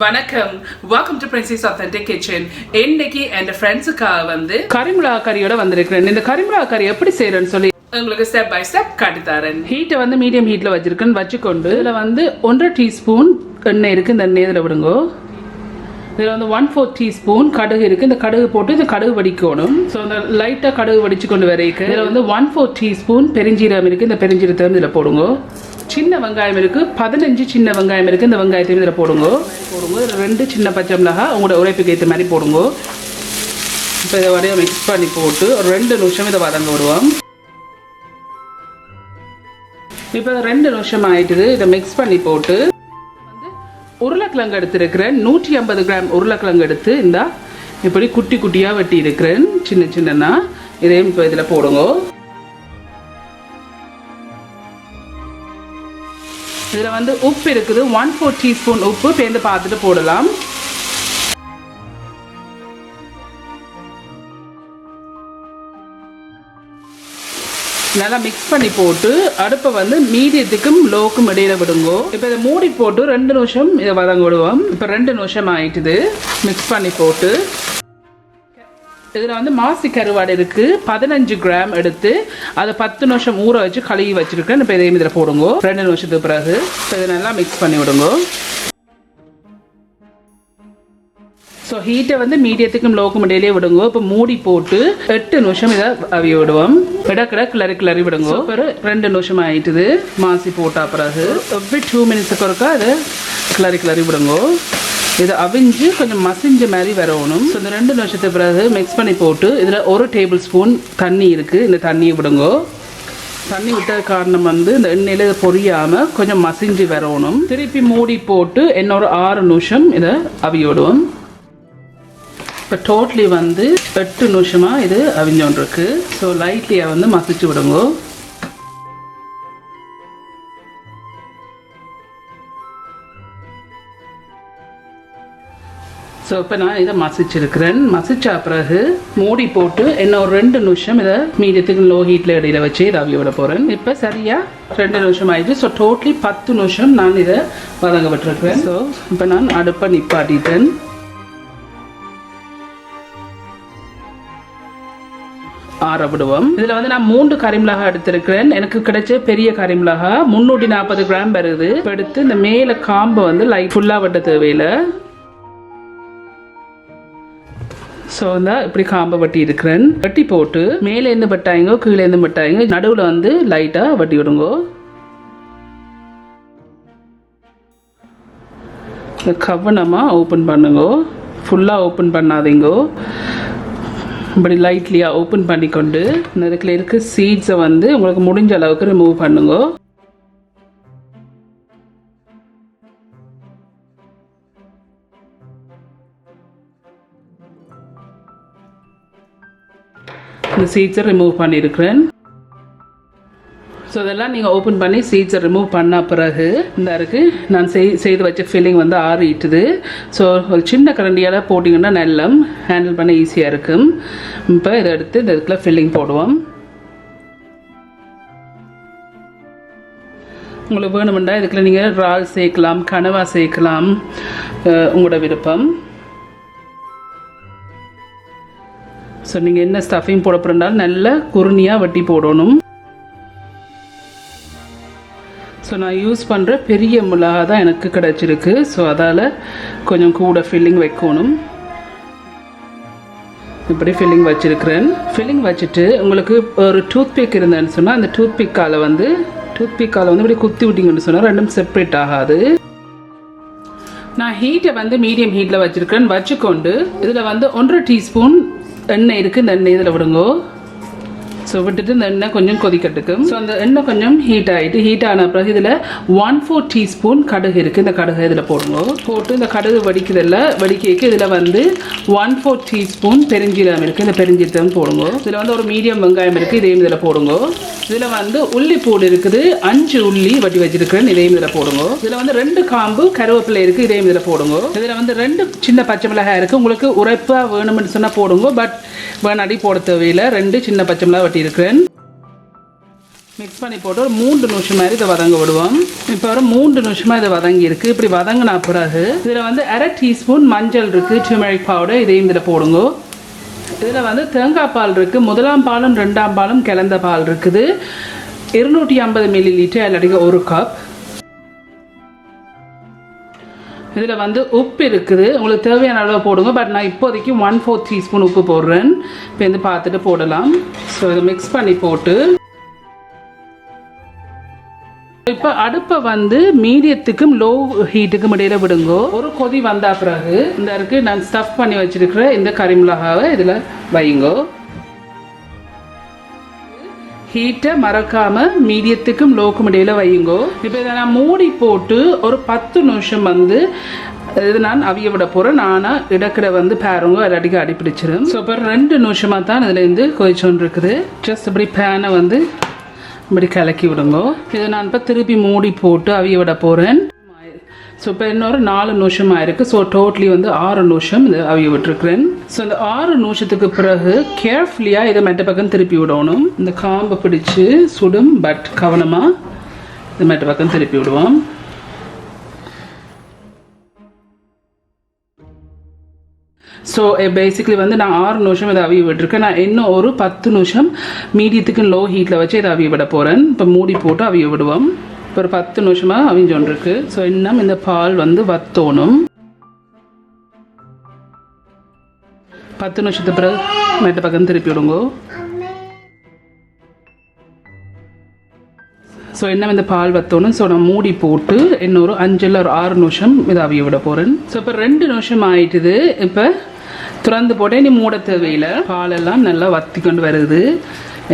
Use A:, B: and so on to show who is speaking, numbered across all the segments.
A: வணக்கம், welcome to princess authentic kitchen. இன்னைக்கு என் ஃப்ரெண்ட்ஸுக்காக வந்து கரிமிளகா கறியோட வந்திருக்கிறேன். இந்த கரிமிளகா கறி எப்படி செய்யறேன்னு சொல்லி உங்களுக்கு ஸ்டெப் பை ஸ்டெப் காட்டி தரேன். ஹீட்டை வந்து மீடியம் ஹீட்ல வச்சிருக்கேன்னு வச்சுக்கொண்டு இதுல வந்து 1.5 டீஸ்பூன் எண்ணெய் இருக்கு. இந்த எண்ணெய் இதில் விடுங்க. இதில் வந்து 1/4 டீஸ்பூன் கடுகு இருக்கு. இந்த கடுகு போட்டு இந்த கடுகு வடிக்கணும். ஸோ இந்த லைட்டாக கடுகு வடிச்சு கொண்டு வரைக்கும் இதில் வந்து 1/4 டீஸ்பூன் பெருஞ்சீரகம் இருக்கு. இந்த பெருஞ்சீரகத்தை இதில் போடுங்க. சின்ன வெங்காயம் இருக்கு, 15 சின்ன வெங்காயம் இருக்கு. இந்த வெங்காயத்தையும் இதில் போடுங்க. இதில் 2 சின்ன பச்சை மிளகாய் உங்களோட உரைப்புக்கு ஏற்ற மாதிரி போடுங்க. இப்போ இதை வரைய மிக்ஸ் பண்ணி போட்டு ஒரு 2 நிமிஷம் இதை வதங்க விடுவோம். இப்போ 2 நிமிஷம் ஆயிட்டுது. இதை மிக்ஸ் பண்ணி போட்டு வந்து உருளைக்கிழங்கு எடுத்துருக்கிறேன். 150 கிராம் உருளைக்கிழங்கு எடுத்து இந்த இப்படி குட்டி குட்டியாக வெட்டி இருக்கிறேன், சின்ன சின்னன்னா. இதையும் இப்போ இதில் போடுங்க. இதில் வந்து உப்பு இருக்குது, 1/4 டீஸ்பூன் உப்பு பேர்ந்து பார்த்துட்டு போடலாம். நல்லா மிக்ஸ் பண்ணி போட்டு அடுப்பை வந்து மீடியத்துக்கும் லோக்கும் இடையில விடுங்க. இப்போ இதை மூடி போட்டு 2 நிமிஷம் இதை வதங்க விடுவோம். இப்போ 2 நிமிஷம் ஆயிட்டுது. மிக்ஸ் பண்ணி போட்டு இதில் வந்து மாசி கருவாடு இருக்குது, 15 கிராம் எடுத்து அதை 10 நிமிஷம் ஊற வச்சு கழுவி வச்சுருக்கேன். இப்போ இதையும் இதில் போடுங்க. 2 நிமிஷத்துக்கு பிறகு இப்போ இதை நல்லா மிக்ஸ் பண்ணி விடுங்க. ஸோ ஹீட்டை வந்து மீடியத்துக்கும் லோக்கும் இடையிலே விடுங்க. இப்போ மூடி போட்டு 8 நிமிஷம் இதை அவிய விடுவோம். இடக்கிட கிளறி விடுங்க. இப்போ 2 நிமிஷம் ஆயிட்டுது. மாசி போட்டா பிறகு எப்படி 2 மினிட்ஸுக்கு ஒருக்கா இதை கிளறி விடுங்க. இதை அவிஞ்சு கொஞ்சம் மசிஞ்ச மாதிரி வரணும். ஸோ இந்த 2 நிமிஷத்துக்கு பிறகு மிக்ஸ் பண்ணி போட்டு இதில் 1 டேபிள் ஸ்பூன் தண்ணி இருக்குது. இந்த தண்ணியை விடுங்க. தண்ணி விட்ட காரணம் வந்து இந்த எண்ணெயில் பொரியாமல் கொஞ்சம் மசிஞ்சு வரணும். திருப்பி மூடி போட்டு இன்னொரு 6 நிமிஷம் இதை அவிய விடுவோம். இப்போ டோட்டலி வந்து 8 நிமிஷமாக இது அவிஞ்சோன்றிருக்கு. ஸோ லைட்லியாக வந்து மசிச்சு விடுங்க. ஸோ இப்போ நான் இதை மசிச்சிருக்கிறேன். மசிச்சா பிறகு மூடி போட்டு இன்னும் ஒரு 2 நிமிஷம் இதை மீடியத்துக்கு லோ ஹீட்டில் இடையில வச்சு இதை அவிய விட போகிறேன். இப்போ சரியாக 2 நிமிஷம் ஆயிடுச்சு. ஸோ டோட்டலி 10 நிமிஷம் நான் இதை வதங்க விட்டுருக்கிறேன். ஸோ இப்போ நான் அடுப்பை நிப்பாட்டிட்டேன். ஆற விடுவோம். இதில் வந்து நான் 3 கரிமிளகா எடுத்திருக்கிறேன். எனக்கு கிடைச்ச பெரிய கரிமிளகா 340 கிராம் வருது. இப்போ எடுத்து இந்த மேலே காம்பை வந்து லைட் ஃபுல்லாக வெட்ட தேவையில்லை. ஸோ இந்த இப்படி காம்பை வெட்டி இருக்கிறேன். வெட்டி போட்டு மேலேருந்து வெட்டாயங்க, கீழேருந்து வெட்டாயங்க, நடுவில் வந்து லைட்டாக வெட்டி விடுங்க. கவனமாக ஓப்பன் பண்ணுங்க, ஃபுல்லாக ஓப்பன் பண்ணாதீங்க. இப்படி லைட்லியாக ஓப்பன் பண்ணிக்கொண்டு இதுக்குள்ள இருக்க சீட்ஸை வந்து உங்களுக்கு முடிஞ்ச அளவுக்கு ரிமூவ் பண்ணுங்க. இந்த சீட்ஸை ரிமூவ் பண்ணியிருக்கிறேன். ஸோ இதெல்லாம் நீங்கள் ஓப்பன் பண்ணி சீட்ஸை ரிமூவ் பண்ண பிறகு இந்த இருக்குது நான் செய்து வச்ச ஃபில்லிங் வந்து ஆறிட்டுது. ஸோ ஒரு சின்ன கரண்டியால் போட்டிங்கன்னா நல்லம் ஹேண்டில் பண்ண ஈஸியாக இருக்கும். இப்போ இதை எடுத்து இந்த இதுக்குள்ள ஃபில்லிங் போடுவோம். உங்களுக்கு வேணுமெண்டா இதுக்குள்ள நீங்கள் இறால் சேர்க்கலாம், கனவா சேர்க்கலாம், உங்களோட விருப்பம். ஸோ நீங்கள் என்ன ஸ்டஃபிங் போட போகிறனாலும் நல்லா குருணியாக வெட்டி போடணும். ஸோ நான் யூஸ் பண்ணுற பெரிய மிளகா தான் எனக்கு கிடச்சிருக்கு. ஸோ அதால் கொஞ்சம் கூட ஃபில்லிங் வைக்கணும். இப்படி ஃபில்லிங் வச்சுருக்கிறேன். ஃபில்லிங் வச்சுட்டு உங்களுக்கு ஒரு டூத் பிக் இருந்தேன்னு சொன்னால் அந்த டூத் பிக்கால் வந்து இப்படி குத்தி விட்டிங்கன்னு சொன்னால் ரெண்டும் செப்பரேட் ஆகாது. நான் ஹீட்டை வந்து மீடியம் ஹீட்டில் வச்சுருக்கிறேன். வச்சுக்கொண்டு இதில் வந்து 1.5 டீஸ்பூன் எண்ணெய் இருக்குது. இந்த எண்ணெய் இதில் விடுங்க. ஸோ விட்டுட்டு இந்த எண்ணெய் கொஞ்சம் கொதிக்கட்டுக்கும். ஸோ அந்த எண்ணெய் கொஞ்சம் ஹீட் ஆன பிறகு இதில் 1/4 டீஸ்பூன் கடுகு இருக்குது. இந்த கடுகு இதில் போடுங்க. போட்டு இந்த கடுகு வடிக்க இதில் வந்து 1/4 டீஸ்பூன் பெருஞ்சீரகம் இருக்குது. இந்த பெருஞ்சீரகம் போடுங்க. இதில் வந்து ஒரு மீடியம் வெங்காயம் இருக்குது. இதையும் இதில் போடுங்க. இதில் வந்து உள்ளி பூடு இருக்குது, 5 உள்ளி வட்டி வச்சிருக்கிறேன். இதையும் இதில் போடுங்க. இதில் வந்து 2 காம்பு கருவேப்பிலை இருக்குது. இதையும் இதில் போடுங்க. இதில் வந்து 2 சின்ன பச்சை மிளகாய் இருக்குது. உங்களுக்கு உரைப்பாக வேணும்னு சொன்னால் போடுங்க. பட் வேணாடி போட தேவையில்லை. 2 சின்ன பச்சை மிளகாய் வட்டி இருக்கிறேன். மிக்ஸ் பண்ணி போட்டு ஒரு 3 நிமிஷம் மாதிரி இதை வதங்க விடுவோம். இப்போ ஒரு 3 நிமிஷமாக இதை வதங்கி இருக்குது. இப்படி வதங்கினா பிறகு இதில் வந்து 1/2 டீஸ்பூன் மஞ்சள் இருக்குது, டர்மரிக் பவுடர், இதையும் இதில் போடுங்க. இதில் வந்து தேங்காய் பால் இருக்குது, 1ஆம் பாலும் 2ஆம் பாலும் கலந்த பால் இருக்குது, 250 மில்லிலிட்டர் இல்லாட்டி 1 கப். இதில் வந்து உப்பு இருக்குது, உங்களுக்கு தேவையான அளவு போடுங்க. பட் நான் இப்போதைக்கு 1/4 டீஸ்பூன் உப்பு போடுறேன். இப்போ வந்து பார்த்துட்டு போடலாம். ஸோ இதை மிக்ஸ் பண்ணி போட்டு இப்போ அடுப்பை வந்து மீடியத்துக்கும் லோ ஹீட்டுக்கும் இடையில விடுங்க. ஒரு கொதி வந்த பிறகு இந்த இருக்கு நான் ஸ்டஃப் பண்ணி வச்சிருக்கிற இந்த கறி மிளகாவை இதில் வைங்க. ஹீட்டை மறக்காம மீடியத்துக்கும் லோக்கும் இடையில வையுங்க. இப்போ இதை நான் மூடி போட்டு ஒரு 10 நிமிஷம் வந்து இது நான் அவிய விட போகிறேன். நானாக இடக்கிட வந்து பாருங்க எல்லாட்டிக்கும் அடிப்பிடிச்சிடும். ஸோ இப்போ 2 நிமிஷமாக தான் இதுலேருந்து கொதிச்சோன்னு இருக்குது. ஜஸ்ட் இப்படி பேனை வந்து இப்படி கலக்கி விடுங்க. இதை நான் இப்போ திருப்பி மூடி போட்டு அவிய விட போகிறேன். ஸோ இப்போ இன்னொரு 4 நிமிஷம் ஆயிருக்கு. ஸோ டோட்டலி வந்து 6 நிமிஷம் இதை அவிய விட்டுருக்குறேன். ஸோ இந்த 6 நிமிஷத்துக்கு பிறகு கேர்ஃபுல்லியாக இதை மெட்ட பக்கம் திருப்பி விடணும். இந்த காம்பை பிடிச்சி சுடும், பட் கவனமாக இந்த மெட்ட பக்கம் திருப்பி விடுவோம். ஸோ பேசிக்லி வந்து நான் 6 நிமிஷம் இதை அவிய விட்டுருக்கேன். நான் இன்னும் ஒரு 10 நிமிஷம் மீடியத்துக்கு லோ ஹீட்டில் வச்சு இதை அவிய விட போகிறேன். இப்போ மூடி போட்டு அவிய விடுவோம். இப்போ ஒரு 10 நிமிஷமாக அவிஞ்சோன்னு இருக்கு. ஸோ இன்னும் இந்த பால் வந்து வத்தோணும். 10 நிமிஷத்துக்கு பிறகு மெட்ட பக்கம் திருப்பி விடுங்க. ஸோ இன்னும் இந்த பால் வத்தோணும். ஸோ நான் மூடி போட்டு இன்னொரு 5 இல்லை ஒரு 6 நிமிஷம் இதை அவிய விட போகிறேன். ஸோ இப்போ 2 நிமிஷம் ஆயிட்டுது. இப்போ திறந்து போட்டேன், நீ மூட தேவையில்லை. பாலெல்லாம் நல்லா வத்தி கொண்டு வருது.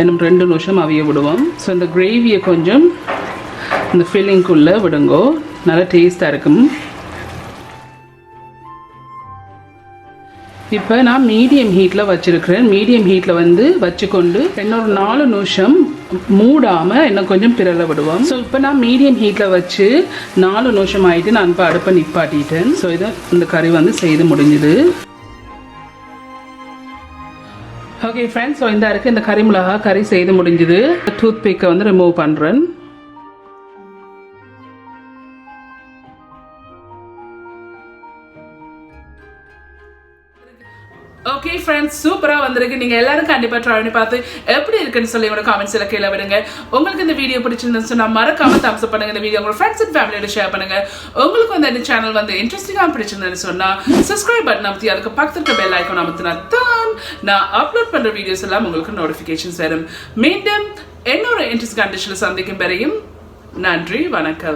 A: இன்னும் 2 நிமிஷம் அவிய விடுவோம். ஸோ இந்த கிரேவியை கொஞ்சம் இந்த ஃபில்லிங்குள்ளே விடுங்கோ, நல்லா டேஸ்ட்டாக இருக்கும். இப்போ நான் மீடியம் ஹீட்டில் வச்சுருக்கிறேன். மீடியம் ஹீட்டில் வந்து வச்சுக்கொண்டு இன்னொரு 4 நிமிஷம் மூடாமல் இன்னும் கொஞ்சம் பிறல விடுவோம். ஸோ இப்போ நான் மீடியம் ஹீட்டில் வச்சு 4 நிமிஷம் ஆகிட்டு நான் இப்போ அடுப்பை நிப்பாட்டிட்டேன். ஸோ இதை இந்த கறி வந்து செய்து முடிஞ்சுது. ஓகே ஃப்ரெண்ட்ஸ், ஸோ இந்த இருக்குது இந்த கறி மிளகா கறி செய்து முடிஞ்சுது. டூத் பிக்கை வந்து ரிமூவ் பண்ணுறேன். ஓகே ஃப்ரெண்ட்ஸ், சூப்பராக வந்திருக்கு. நீங்கள் எல்லாரும் கண்டிப்பாக ட்ரை பண்ணி பார்த்து எப்படி இருக்குன்னு சொல்லி உங்களோட காமெண்ட்ஸில் கீழே விடுங்க. உங்களுக்கு இந்த வீடியோ பிடிச்சிருந்துச்சு சொன்னால் மறக்காம தம்ஸ் அப் பண்ணுங்க. இந்த வீடியோ உங்களோட ஃப்ரெண்ட்ஸ் அண்ட் ஃபேமிலியோட ஷேர் பண்ணுங்க. உங்களுக்கு வந்து இந்த சேனல் வந்து இன்ட்ரெஸ்டிங்காக பிடிச்சிருந்தேன்னு சொன்னால் சப்ஸ்கிரைப் பட்டன் அமுத்தி அதுக்கு பக்கத்தில் இருக்க பெல் ஐக்கான் அமுத்தினா தான் நான் அப்லோட் பண்ணுற வீடியோஸ் எல்லாம் உங்களுக்கு நோட்டிஃபிகேஷன்ஸ் வரும். மீண்டும் இன்னொரு இன்ட்ரெஸ்ட் கண்டிஷனில் சந்திக்கும் வரையும் நன்றி, வணக்கம்.